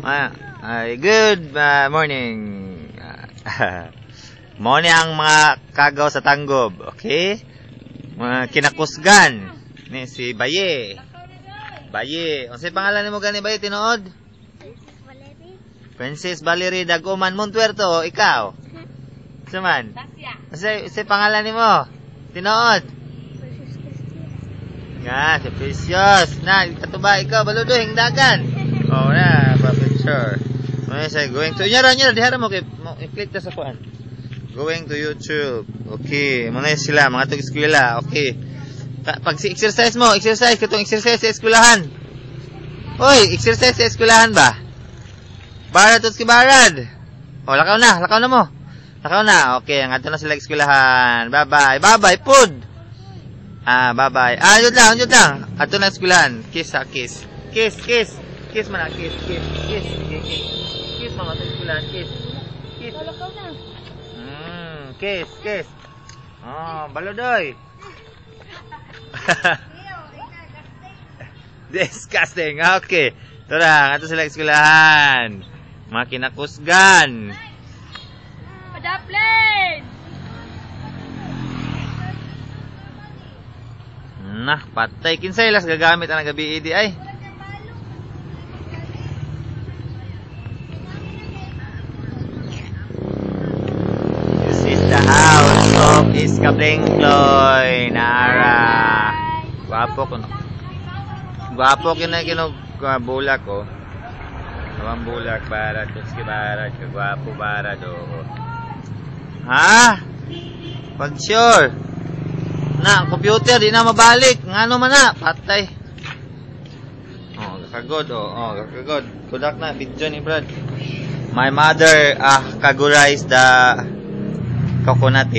Good morning. Mo ni ang mga kagaw sa Tanggob, okay? Mga kinakusgan ni si Baye. Baye, unsay pangalan nimo gani Baye tinuod? Princess Valerie Daguman Montuerto, ikaw. Saman? Unsay pangalan nimo? Tinuod? Nga, si Precious. Na, katuba ikaw baludo hingdagan. Oh na, pa-picture. May say going to nyara dihara mo kay i-click ta sa kuan. Going to YouTube. Okay, muna sila mga tug eskwela. Okay. Pag si exercise mo, exercise katong exercise sa eskwelahan. Oy, exercise sa eskwelahan ba? Barad tos ki barad. Oh, lakaw na mo. Lakaw na. Okay, ang ato na sila eskwelahan. Bye-bye. Bye-bye pud. Bye-bye. Yun lang. Ato na eskwelahan. Kiss. Kiss man, kiss. Kiss mama sa eskwelahan, kiss. Lakaw na. Kiss. Oh, balodoy. Disgusting. Okay. Ito lang. Ito sila eskwelahan. Mga kinakusgan. Padaplane! Nah, patay. Kinsay las gagamit ang gabi idi ay. The house of Iskablengkloy Nara. Gwapo ko na bulak ko. Awang bulak barat, tuski barat, kagwapo barat do. Ha? Pag sure. Na, ang computer di na mabalik. Ngano man na, patay. Kagod. Kudak na video ni Brad. My mother categorized the coconut